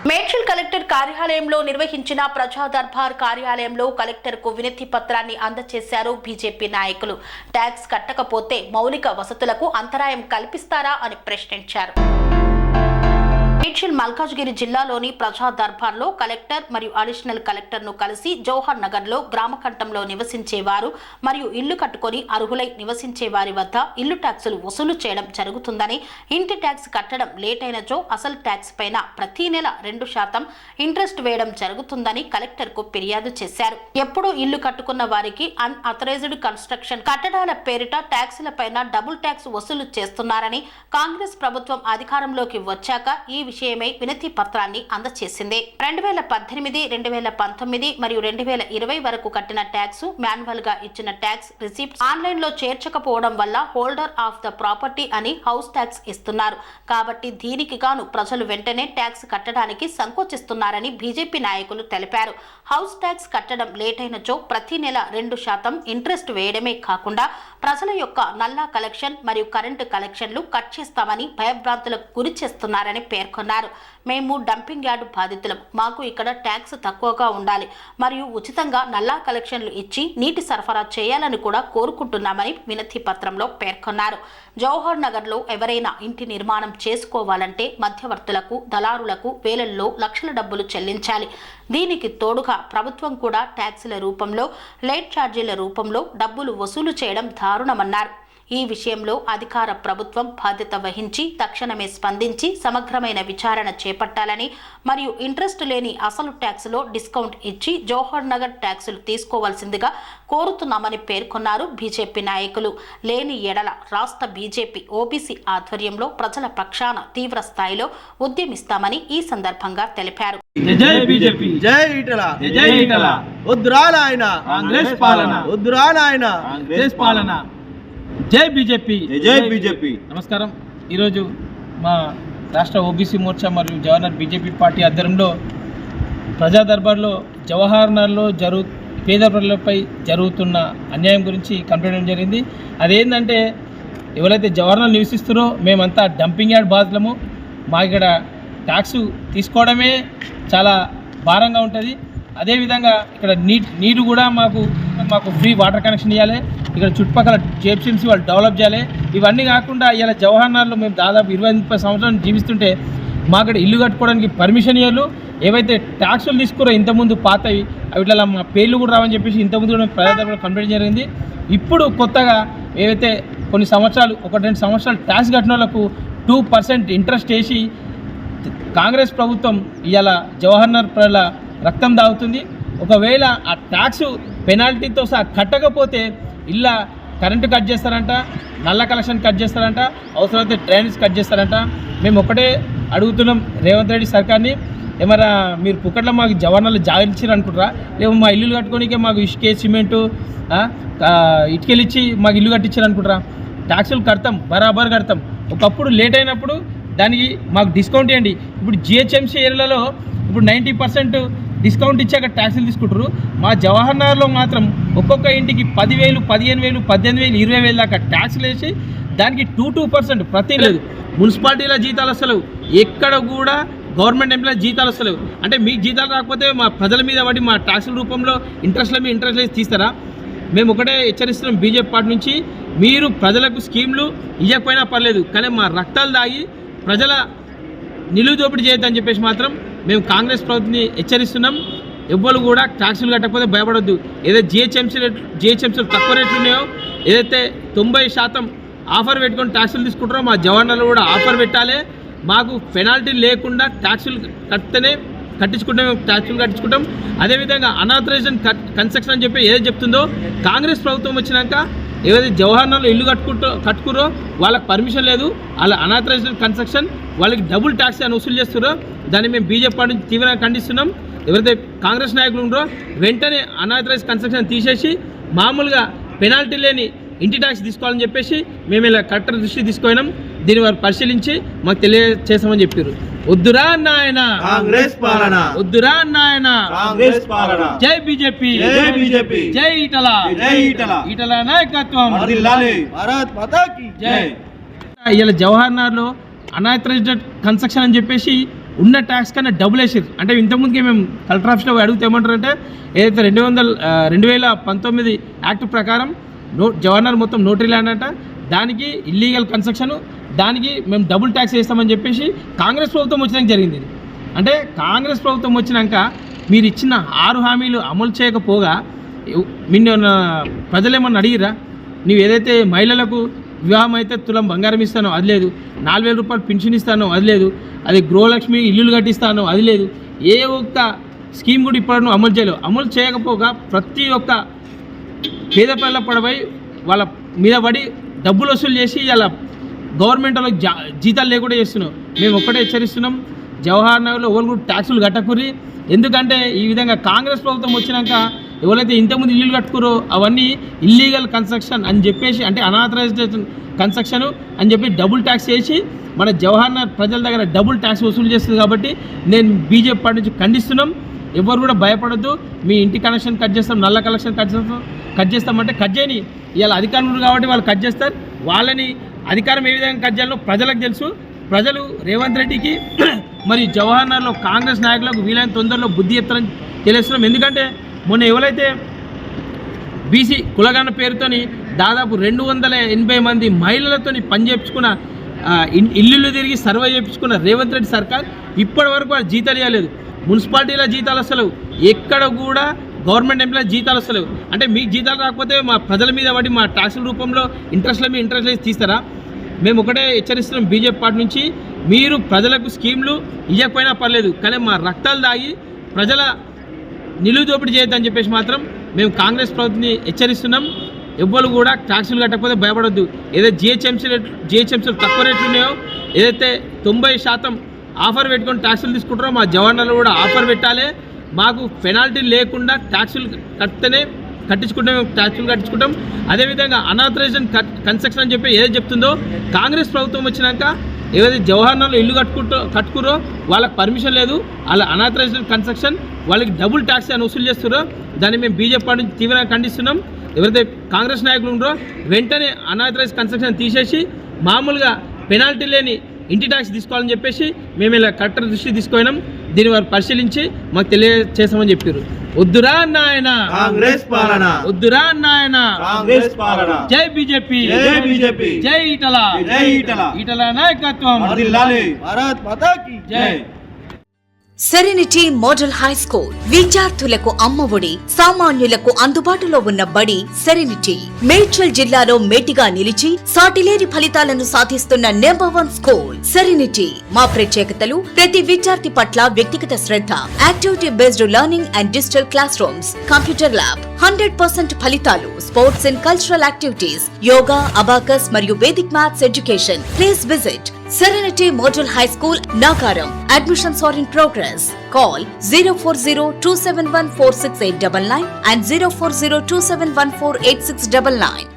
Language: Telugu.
మేడ్చల్ కలెక్టర్ కార్యాలయంలో నిర్వహించిన ప్రజా దర్బార్ కార్యాలయంలో కలెక్టర్కు వినతి పత్రాన్ని అందజేశారు బీజేపీ నాయకులు. ట్యాక్స్ కట్టకపోతే మౌలిక వసతులకు అంతరాయం కల్పిస్తారా అని ప్రశ్నించారు. మేడ్చల్ మల్కాజ్గిరి జిల్లాలోని ప్రజా దర్బార్లో కలెక్టర్ మరియు అడిషనల్ కలెక్టర్ను కలిసి జవహర్ నగర్లో గ్రామకంఠంలో నివసించేవారు మరియు ఇల్లు కట్టుకొని అర్హులై నివసించే వారి వద్ద ఇల్లు ట్యాక్సులు వసూలు చేయడం జరుగుతుందని, ఇంటి ట్యాక్స్ కట్టడం లేట్ అయినచో అసలు ట్యాక్స్ పైన ప్రతి నెల 2% ఇంట్రెస్ట్ వేయడం జరుగుతుందని కలెక్టర్కు ఫిర్యాదు చేశారు. ఎప్పుడూ ఇల్లు కట్టుకున్న వారికి అన్అథరైజ్డ్ కన్స్ట్రక్షన్ కట్టడాల పేరిట ట్యాక్సుల పైన డబుల్ ట్యాక్స్ వసూలు చేస్తున్నారని, కాంగ్రెస్ ప్రభుత్వం అధికారంలోకి వచ్చాక ఈ విషయమై వినతి పత్రాన్ని అందజేసింది. 2018, 2019 మరియు 2020 వరకు కట్టిన ట్యాక్స్, మాన్యువల్ గా ఇచ్చిన ట్యాక్స్ రిసిప్ట్స్ ఆన్లైన్ లో చేర్చకపోవడం వల్ల హోల్డర్ ఆఫ్ ద ప్రాపర్టీ అని హౌస్ ట్యాక్స్ ఇస్తున్నారు. కాబట్టి దీనికి గాను ప్రజలు వెంటనే ట్యాక్స్ కట్టడానికి సంకోచిస్తున్నారని బీజేపీ నాయకులు తెలిపారు. హౌస్ ట్యాక్స్ కట్టడం లేట్ అయినచో ప్రతి నెల 2% ఇంట్రెస్ట్ వేయడమే కాకుండా ప్రజల యొక్క నల్లా కలెక్షన్ మరియు కరెంటు కలెక్షన్లు కట్ చేస్తామని భయభ్రాంతులకు గురి చేస్తున్నారని పేర్కొన్నారు. మేము డంపింగ్ యార్డు బాధితులం. మాకు ఇక్కడ ట్యాక్స్ తక్కువగా ఉండాలి మరియు ఉచితంగా నల్లా కలెక్షన్లు ఇచ్చి నీటి సరఫరా చేయాలని కూడా కోరుకుంటున్నామని వినతి పత్రంలో పేర్కొన్నారు. జవహర్ నగర్లో ఎవరైనా ఇంటి నిర్మాణం చేసుకోవాలంటే మధ్యవర్తులకు, దళారులకు వేలల్లో లక్షల డబ్బులు చెల్లించాలి. దీనికి తోడుగా ప్రభుత్వం కూడా ట్యాక్సుల రూపంలో, లేట్ ఛార్జీల రూపంలో డబ్బులు వసూలు చేయడం దారుణమన్నారు. ఈ విషయంలో అధికార ప్రభుత్వం బాధ్యత వహించి తక్షణమే స్పందించి సమగ్రమైన విచారణ చేపట్టాలని మరియు ఇంట్రెస్ట్ లేని అసలు ట్యాక్స్లో డిస్కౌంట్ ఇచ్చి జవహర్ నగర్ ట్యాక్సులు తీసుకోవాల్సిందిగా కోరుతున్నామని పేర్కొన్నారు బీజేపీ నాయకులు. లేని ఎడల రాష్ట్ర బీజేపీ ఓబీసీ ఆధ్వర్యంలో ప్రజల పక్షాన తీవ్ర స్థాయిలో ఉద్యమిస్తామని ఈ సందర్భంగా తెలిపారు. జై బీజేపీ, జై ఈటల, జై ఈటల. వద్దురా నాయన కాంగ్రెస్ పాలన, వద్దురా నాయన కాంగ్రెస్ పాలన. జై బీజేపీ, జై బీజేపీ. నమస్కారం. ఈరోజు మా రాష్ట్ర ఓబీసీ మోర్చా మరియు జవహర్ బీజేపీ పార్టీ ఆధ్వర్యంలో ప్రజా దర్బార్లో జవహర్ నగర్లో పేద ప్రజలపై జరుగుతున్న అన్యాయం గురించి కంప్లైంట్ జరిగింది. అదేంటంటే ఎవరైతే జవహర్ నగర్ నివసిస్తారో మేమంతా డంపింగ్ యార్డ్ బాధితులము. మా ఇక్కడ ట్యాక్స్ తీసుకోవడమే చాలా భారంగా ఉంటుంది. అదేవిధంగా ఇక్కడ నీరు కూడా మాకు ఫ్రీ వాటర్ కనెక్షన్ ఇవ్వాలి. ఇక్కడ చుట్టుపక్కల జేపీఎంసీ వాళ్ళు డెవలప్ చేయాలి. ఇవన్నీ కాకుండా ఇలా జవహర్ నగర్లో మేము దాదాపు 20-30 సంవత్సరాలు జీవిస్తుంటే మా ఇక్కడ ఇల్లు కట్టుకోవడానికి పర్మిషన్ ఇవ్వరు. ఏవైతే ట్యాక్సులు తీసుకురో ఇంతకుముందు పాతవి అవిట్లా మా పేర్లు కూడా రావని చెప్పేసి ఇంతకుముందు కూడా ప్రజాదర్బార్లో కంప్లైంట్ జరిగింది. ఇప్పుడు కొత్తగా ఏవైతే కొన్ని సంవత్సరాలు 1-2 సంవత్సరాలు ట్యాక్స్ కట్టిన వాళ్ళకు 2% ఇంట్రెస్ట్ వేసి కాంగ్రెస్ ప్రభుత్వం ఇవాళ జవహర్ నగర్ ప్రజల రక్తం దాగుతుంది. ఒకవేళ ఆ ట్యాక్స్ పెనాల్టీతో సహా కట్టకపోతే ఇళ్ళ కరెంటు కట్ చేస్తారంట, నల్ల కలెక్షన్ కట్ చేస్తారంట, అవసరమైతే డ్రైనేజ్ కట్ చేస్తారంట. మేము ఒకటే అడుగుతున్నాం రేవంత్ రెడ్డి సర్కార్ని, ఏమన్నా మీరు పుక్కట్లో మాకు జవహర్నగర్లో జాగించారు అనుకుంటారా? లేవు మా ఇల్లు కట్టుకోనికే మాకు ఇసుకే సిమెంటు ఇటుకలు ఇచ్చి మాకు ఇల్లు కట్టించారు అనుకుంటారా? ట్యాక్సులు కడతాం, బరాబర్ కడతాం. ఒకప్పుడు లేట్ అయినప్పుడు దానికి మాకు డిస్కౌంట్ ఇవ్వండి. ఇప్పుడు జిహెచ్ఎంసీ ఏరియాలలో ఇప్పుడు 90% డిస్కౌంట్ ఇచ్చాక ట్యాక్సులు తీసుకుంటారు. మా జవహర్ నగర్లో మాత్రం ఒక్కొక్క ఇంటికి 10,000, 15,000, 18,000, 20,000 దాకా ట్యాక్సులు వేసి దానికి 2% ప్రతి లేదు. మున్సిపాలిటీల జీతాలు వస్తలేవు, ఎక్కడ కూడా గవర్నమెంట్ ఎంప్లాయీ జీతాలు వస్తలేవు. అంటే మీకు జీతాలు రాకపోతే మా ప్రజల మీద పడి మా ట్యాక్సుల రూపంలో ఇంట్రెస్ట్ల మీద ఇంట్రెస్ట్ వేసి తీస్తారా? మేము ఒకటే హెచ్చరిస్తున్నాం బీజేపీ పార్టీ నుంచి, మీరు ప్రజలకు స్కీమ్లు ఇవ్వకపోయినా పర్లేదు, కానీ మా రక్తాలు దాగి ప్రజల నిలువు దోపిడీ చేయొద్దని చెప్పేసి మాత్రం మేము కాంగ్రెస్ ప్రభుత్వాన్ని హెచ్చరిస్తున్నాం. ఎవ్వరు కూడా ట్యాక్సులు కట్టకపోతే భయపడొద్దు. ఏదైతే జిహెచ్ఎంసీలు తక్కువ రేట్లు ఉన్నాయో, ఏదైతే 90% ఆఫర్ పెట్టుకొని ట్యాక్సులు తీసుకుంటారో మా జవహర్ నగర్లో కూడా ఆఫర్ పెట్టాలి. మాకు పెనాల్టీ లేకుండా ట్యాక్సులు కడితేనే ట్యాక్సులు కట్టించుకుంటాం. అదేవిధంగా అన్ఆథరైజ్డ్ కన్స్ట్రక్షన్ అని చెప్పి ఏదైతే చెప్తుందో కాంగ్రెస్ ప్రభుత్వం వచ్చినాక ఏదైతే జవహర్ నగర్లో ఇల్లు కట్టుకురో వాళ్ళకి పర్మిషన్ లేదు, వాళ్ళ అన్ఆథరైజ్డ్ కన్స్ట్రక్షన్ వాళ్ళకి డబుల్ ట్యాక్స్ అని వసూలు చేస్తున్నారో దాన్ని మేము బీజేపీ పార్టీ నుంచి తీవ్రంగా ఖండిస్తున్నాం. ఎవరైతే కాంగ్రెస్ నాయకులు ఉన్నారో వెంటనే అన్ఆథరైజ్డ్ కన్స్ట్రక్షన్ తీసేసి మామూలుగా పెనాల్టీ లేని ఇంటి ట్యాక్స్ తీసుకోవాలని చెప్పేసి మేము ఇలా కలెక్టర్ దృష్టి తీసుకుపోయినాం. దీన్ని వారు పరిశీలించి మాకు తెలియజేసామని చెప్పారు. వద్దురా నాయన కాంగ్రెస్ పాలన, వద్దురా నాయన కాంగ్రెస్ పాలన. జై బీజేపీ, జై బీజేపీ, జై ఈటల, జై ఈటల. ఈటల నాయకత్వం భారత్ మాతా కీ జై. ఇలా జవహర్ నగర్లో అన్ఆథరైజ్డ్ కన్స్ట్రక్షన్ అని చెప్పేసి ఉన్న ట్యాక్స్ కన్నా డబుల్ వేసారు. అంటే ఇంతకుముందుకే మేము కలెక్టర్ ఆఫీస్లో అడిగితే ఏమంటారంటే ఏదైతే 2019 యాక్ట్ ప్రకారం జవహర్లాల్ మొత్తం నోటరీ ల్యాండ్ అంట, దానికి ఇల్లీగల్ కన్స్ట్రక్షన్, దానికి మేము డబుల్ ట్యాక్స్ వేస్తామని చెప్పేసి కాంగ్రెస్ ప్రభుత్వం వచ్చినాక జరిగింది. అంటే కాంగ్రెస్ ప్రభుత్వం వచ్చినాక మీరు ఇచ్చిన 6 హామీలు అమలు చేయకపోగా నిన్న ప్రజలేమన్నా అడిగిరా? నువ్వు ఏదైతే మహిళలకు వివాహం అయితే తులం బంగారం ఇస్తానో అది లేదు, 4,000 రూపాయలు పెన్షన్ ఇస్తానో అది లేదు, అది గృహలక్ష్మి ఇల్లులు కట్టిస్తానో అది లేదు, ఏ ఒక్క స్కీమ్ కూడా ఇప్పుడు నువ్వు అమలు చేయలేవు. అమలు చేయకపోగా ప్రతి ఒక్క పేద పిల్లల పడవై వాళ్ళ మీద పడి డబ్బులు వసూలు చేసి ఇలా గవర్నమెంట్ వాళ్ళకి జీతాలు లేకుండా చేస్తున్నాం. మేము ఒక్కటే హెచ్చరిస్తున్నాం, జవహర్ నగర్లో ఎవరు కూడా ట్యాక్సులు కట్టకుర్రి. ఎందుకంటే ఈ విధంగా కాంగ్రెస్ ప్రభుత్వం వచ్చినాక ఎవరైతే ఇంతకుముందు ఇల్లులు కట్టుకురో అవన్నీ ఇల్లీగల్ కన్స్ట్రక్షన్ అని చెప్పేసి, అంటే అనాథరైజ్డ్ కన్స్ట్రక్షన్ అని చెప్పి డబుల్ ట్యాక్స్ చేసి మన జవహర్ నగర్ ప్రజల దగ్గర డబుల్ ట్యాక్స్ వసూలు చేస్తుంది. కాబట్టి నేను బీజేపీ పార్టీ నుంచి ఖండిస్తున్నాం. ఎవరు కూడా భయపడద్దు. మీ ఇంటి కనెక్షన్ కట్ చేస్తాం, నల్ల కనెక్షన్ కట్ చేస్తామంటే కట్ చేయని. ఇవాళ అధికారులు కాబట్టి వాళ్ళు కట్ చేస్తారు. వాళ్ళని అధికారం ఏ విధంగా కట్ చేయాలో ప్రజలకు తెలుసు. ప్రజలు రేవంత్ రెడ్డికి మరి జవహర్ నగర్లో కాంగ్రెస్ నాయకులకు వీలైన తొందరలో బుద్ధి చెప్తారని తెలియస్తున్నాం. ఎందుకంటే మొన్న ఎవరైతే బీసీ కులగన్న పేరుతోని దాదాపు 280 మంది మహిళలతోని పనిచేయించుకున్న ఇల్లు తిరిగి సర్వే చేయించుకున్న రేవంత్ రెడ్డి సర్కార్ ఇప్పటి వరకు వాళ్ళు జీతాలు ఇవ్వలేదు. మున్సిపాలిటీల జీతాలు వస్తలేవు, ఎక్కడ కూడా గవర్నమెంట్ ఎంప్లాయీ జీతాలు వస్తలేవు. అంటే మీకు జీతాలు రాకపోతే మా ప్రజల మీద పడి మా ట్యాక్సుల రూపంలో ఇంట్రెస్ట్లో వేసి తీస్తారా? మేము ఒకటే హెచ్చరిస్తున్నాం బీజేపీ పార్టీ నుంచి, మీరు ప్రజలకు స్కీమ్లు ఇవ్వకపోయినా పర్లేదు, కానీ మా రక్తాలు దాగి ప్రజల నిలువు దోపిడీ చేయొద్దని చెప్పేసి మాత్రం మేము కాంగ్రెస్ ప్రభుత్వాన్ని హెచ్చరిస్తున్నాం. ఎవ్వరు కూడా ట్యాక్సులు కట్టకపోతే భయపడొద్దు. ఏదైతే జిహెచ్ఎంసీలు తక్కువ రేట్లు ఉన్నాయో, ఏదైతే 90% ఆఫర్ పెట్టుకొని ట్యాక్సులు తీసుకుంటారో మా జవాన్లు కూడా ఆఫర్ పెట్టాలి. మాకు పెనాల్టీ లేకుండా ట్యాక్సులు కట్టించుకుంటాం. అదేవిధంగా అనాథరైజ్డ్ కన్స్ట్రక్షన్ అని చెప్పి ఏదైతే చెప్తుందో, కాంగ్రెస్ ప్రభుత్వం వచ్చినాక ఏదైతే జవహర్లాల్ ఇల్లు కట్టుకురో వాళ్ళకి పర్మిషన్ లేదు, వాళ్ళ అనాథరైజ్డ్ కన్స్ట్రక్షన్ వాళ్ళకి డబుల్ ట్యాక్స్ అని వసూలు చేస్తున్నారో దాన్ని మేము బీజేపీ పార్టీ నుంచి తీవ్రంగా ఖండిస్తున్నాం. ఎవరైతే కాంగ్రెస్ నాయకులు ఉన్నారో వెంటనే అనాథరైజ్ కన్స్ట్రక్షన్ తీసేసి మామూలుగా పెనాల్టీ లేని ఇంటి ట్యాక్స్ తీసుకోవాలని చెప్పేసి మేము ఇలా కలెక్టర్ దృష్టి తీసుకుపోయినాం. దీన్ని వారు పరిశీలించి మాకు తెలియజేసామని చెప్పారు. వద్దురా నాయన కాంగ్రెస్ పాలన, వద్దురా నాయన కాంగ్రెస్ పాలన. జై బీజేపీ, జై బీజేపీ, జై ఈటల, జై ఈటల, ఈటల నాయకత్వం వర్ధిల్లాలి. భారత్ మాతా కీ జై. సెరెనిటీ మోడల్ హై స్కూల్ విద్యార్థులకు అమ్మఒడి, సామాన్యులకు అందుబాటులో ఉన్న బడి సెరెనిటీ. మేడ్చల్ జిల్లాలో మేటిగా నిలిచి సాటిలేని ఫలితాలను సాధిస్తున్న నంబర్ 1 స్కూల్ సెరెనిటీ. మా ప్రత్యేకతలు ప్రతి విద్యార్థి పట్ల వ్యక్తిగత శ్రద్ధ, activity based learning and digital classrooms, computer lab, 100% ఫలితాలు, sports and cultural activities, yoga, abacus మరియు Vedic maths education. Please visit Serenity Model High School, Nagaram. Admissions are in progress. Call 040-271-46899 and 040-271-48699.